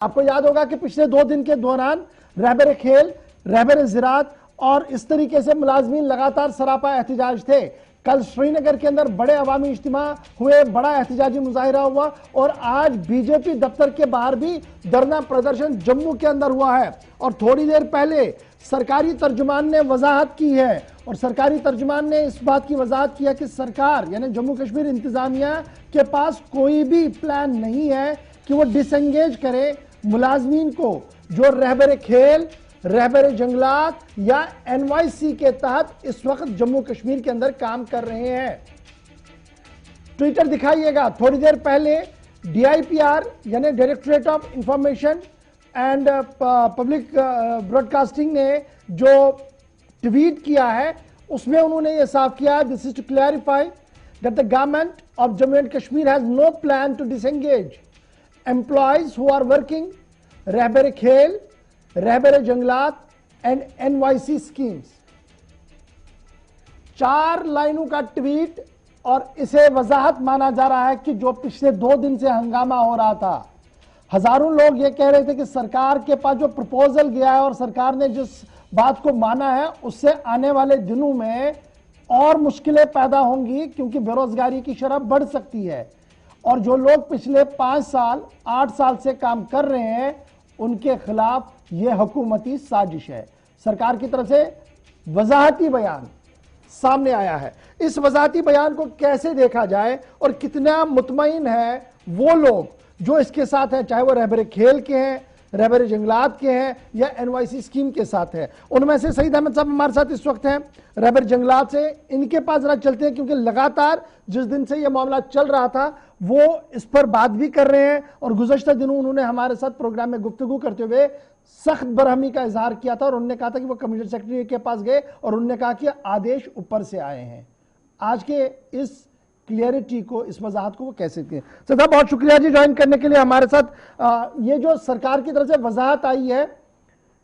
आपको याद होगा कि पिछले 2 दिन के दौरान रहबर खेल, रहबर ज़राअत और इस तरीके से मुलाजमीन लगातार सरापा एहतजाज थे। कल श्रीनगर के अंदर बड़े अवामी इज्तिमा हुए, बड़ा एहतजाजी मुजाहिरा हुआ और आज बीजेपी दफ्तर के बाहर भी धरना प्रदर्शन जम्मू के अंदर हुआ है। और थोड़ी देर पहले सरकारी तर्जुमान ने वजाहत की है और सरकारी तर्जुमान ने इस बात की वजाहत किया कि सरकार यानी जम्मू कश्मीर इंतजामिया के पास कोई भी प्लान नहीं है कि वो डिसएंगेज करे मुलाजमीन को जो रहबर खेल, रहबर जंगलात या एनवाईसी के तहत इस वक्त जम्मू कश्मीर के अंदर काम कर रहे हैं। ट्विटर दिखाइएगा, थोड़ी देर पहले DIPR यानी directorate of information and public broadcasting ने जो ट्वीट किया है उसमें उन्होंने ये साफ किया, this is to clarify that the government of Jammu and Kashmir has no plan to disengage employees who are working रहबर खेल, रहबर जंगलात एंड NYC स्कीम्स। 4 लाइनों का ट्वीट और इसे वजाहत माना जा रहा है कि जो पिछले 2 दिन से हंगामा हो रहा था, हजारों लोग ये कह रहे थे कि सरकार के पास जो प्रपोजल गया है और सरकार ने जिस बात को माना है उससे आने वाले दिनों में और मुश्किलें पैदा होंगी क्योंकि बेरोजगारी की शरह बढ़ सकती है और जो लोग पिछले 5 साल 8 साल से काम कर रहे हैं उनके खिलाफ यह हुकूमती साजिश है। सरकार की तरफ से वजाहती बयान सामने आया है। इस वजाहती बयान को कैसे देखा जाए और कितना मुतमईन है वो लोग जो इसके साथ हैं, चाहे वो रहबर खेल के हैं, रहबर जंगलात के हैं या NYC स्कीम के साथ है। उनमें से सईद अहमद साहब हमारे साथ इस वक्त हैं रहबर जंगलात से। इनके पास जरा चलते हैं क्योंकि लगातार जिस दिन से यह मामला चल रहा था वो इस पर बात भी कर रहे हैं और गुज़श्ता दिनों उन्होंने हमारे साथ प्रोग्राम में गुफ्तगू करते हुए सख्त बरहमी का इजहार किया था और उन्होंने कहा था कि वो कमिश्नर सेक्रेटरी के पास गए और उन्होंने कहा कि आदेश ऊपर से आए हैं। आज के इस क्लियरिटी को, इस वजाहत को वो कैसे किए? सर बहुत शुक्रिया जी ज्वाइन करने के लिए हमारे साथ। ये जो सरकार की तरफ से वजाहत आई है,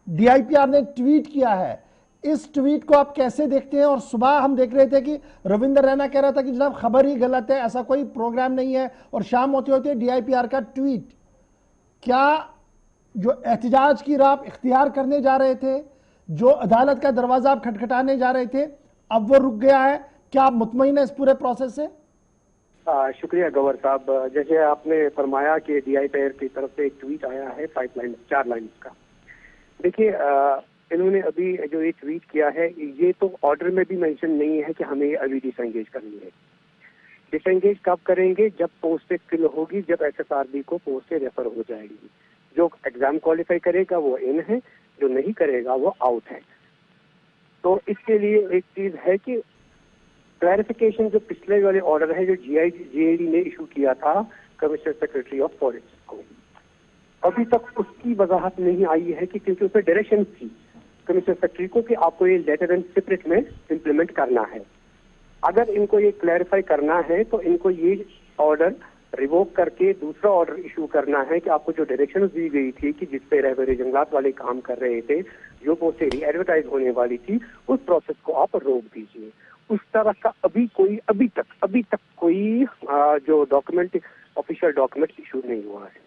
DIPR ने ट्वीट किया है, इस ट्वीट को आप कैसे देखते हैं? और सुबह हम देख रहे थे कि रविंदर रैना कह रहा था कि जनाब खबर ही गलत है, ऐसा कोई प्रोग्राम नहीं है, और शाम होते होते DIPR का ट्वीट। क्या जो एहतजाज की राह इख्तियार करने जा रहे थे, जो अदालत का दरवाजा आप खटखटाने जा रहे थे, अब वो रुक गया है? क्या आप मुतमईन है इस पूरे प्रोसेस से? शुक्रिया गवर साहब। जैसे आपने फरमाया कि DIPR की तरफ से एक ट्वीट आया है 4 लाइन का। देखिए, इन्होंने अभी जो ये ट्वीट किया है ये तो ऑर्डर में भी मेंशन नहीं है कि हमें अभी डिसएंगेज करनी है। डिसएंगेज कब करेंगे? जब पोस्टें फिल होगी, जब SSRB को पोस्टें रेफर हो जाएगी। जो एग्जाम क्वालिफाई करेगा वो इन है, जो नहीं करेगा वो आउट है। तो इसके लिए एक चीज है कि क्लैरिफिकेशन जो पिछले वाले ऑर्डर है जो GAD ने इशू किया था कमिश्नर सेक्रेटरी ऑफ फॉरेस्ट को, अभी तक उसकी वजाहत नहीं आई है कि क्योंकि उसमें डायरेक्शन थी कमिश्नर सेक्रेटरी को कि आपको ये लेटर एंड स्पिरिट में इंप्लीमेंट करना है। अगर इनको ये क्लैरिफाई करना है तो इनको ये ऑर्डर रिवोक करके दूसरा ऑर्डर इशू करना है कि आपको जो डायरेक्शन दी गई थी कि जिसपे रहबर जंगलात वाले काम कर रहे थे, जो पोस्टें एडवर्टाइज होने वाली थी, उस प्रोसेस को आप रोक दीजिए। उस तरह का अभी तक कोई जो डॉक्यूमेंट, ऑफिशियल डॉक्यूमेंट इशू नहीं हुआ है।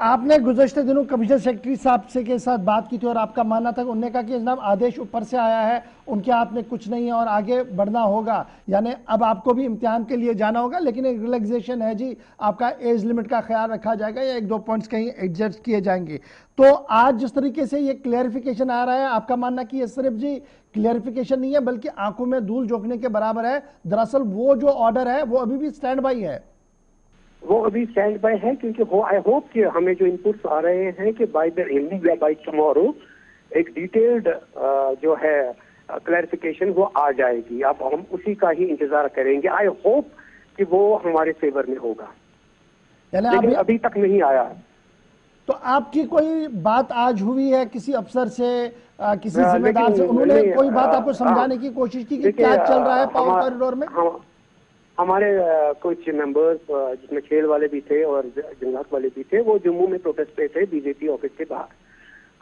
आपने गुज़श्ते दिनों कमिश्नर सेक्रेटरी साहब से के साथ बात की थी और आपका मानना था, उन्होंने कहा कि जनाब आदेश ऊपर से आया है, उनके हाथ में कुछ नहीं है और आगे बढ़ना होगा, यानी अब आपको भी इम्तिहान के लिए जाना होगा, लेकिन एक रिलैक्सेशन है जी, आपका एज लिमिट का ख्याल रखा जाएगा या 1-2 पॉइंट्स कहीं एडजस्ट किए जाएंगे। तो आज जिस तरीके से ये क्लियरिफिकेशन आ रहा है, आपका मानना कि ये सिर्फ जी क्लियरिफिकेशन नहीं है बल्कि आंखों में धूल झोंकने के बराबर है? दरअसल वो जो ऑर्डर है वो अभी भी स्टैंड बाई है। वो अभी स्टैंड बाय है क्योंकि आई होप कि हमें जो इनपुट्स आ रहे हैं कि बाय द इवनिंग या बाय टुमारो एक डिटेल्ड जो है क्लैरिफिकेशन वो आ जाएगी। अब हम उसी का ही इंतजार करेंगे। आई होप कि वो हमारे फेवर में होगा, लेकिन अभी तक नहीं आया। तो आपकी कोई बात आज हुई है किसी अफसर से, किसी जिम्मेदार से? उन्होंने कोई बात आपको समझाने की कोशिश की कि क्या चल रहा है पावर कॉरिडोर में? हमारे कुछ मेंबर्स जिसमें खेल वाले भी थे और जंगलात वाले भी थे, वो जम्मू में प्रोटेस्ट पे थे बीजेपी ऑफिस के बाहर।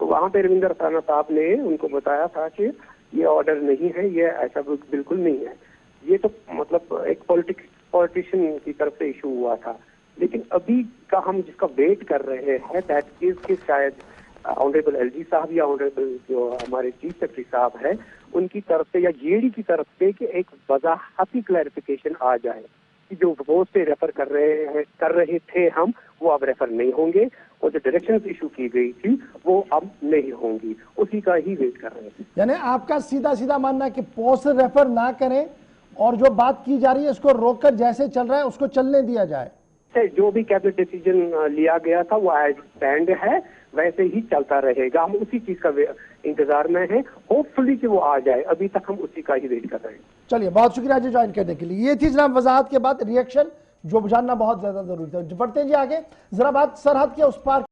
तो वहां पे रविंदर रैना साहब ने उनको बताया था कि ये ऑर्डर नहीं है, ये ऐसा बिल्कुल नहीं है। ये तो मतलब एक पॉलिटिशियन की तरफ से इशू हुआ था। लेकिन अभी का हम जिसका वेट कर रहे हैं दैट इज कि शायद ऑनरेबल एलजी साहब या ऑनरेबल जो हमारे चीफ सेक्रेटरी साहब है उनकी तरफ से या जेडी की तरफ से कि एक वजाहती क्लैरिफिकेशन आ जाए कि जो प्रपोज से रेफर कर रहे थे हम वो अब रेफर नहीं होंगे और जो डायरेक्शंस इशू की गई थी वो अब नहीं होंगी, उसी का ही वेट कर रहे हैं। यानी आपका सीधा सीधा मानना है कि पोस्ट रेफर ना करें और जो बात की जा रही है उसको रोककर जैसे चल रहा है उसको चलने दिया जाए। जो भी कैबिनेट डिसीजन लिया गया था वो एज स्टैंड है, वैसे ही चलता रहेगा। हम उसी चीज का इंतजार में हैं, होपफुली कि वो आ जाए। अभी तक हम उसी का ही वेट कर रहे हैं। चलिए, बहुत शुक्रिया जी ज्वाइन करने के लिए। ये थी जनाब वजाहत के बाद रिएक्शन जो जानना बहुत ज्यादा जरूरी था। बढ़ते हैं जी आगे, जरा बात सरहद के उस पार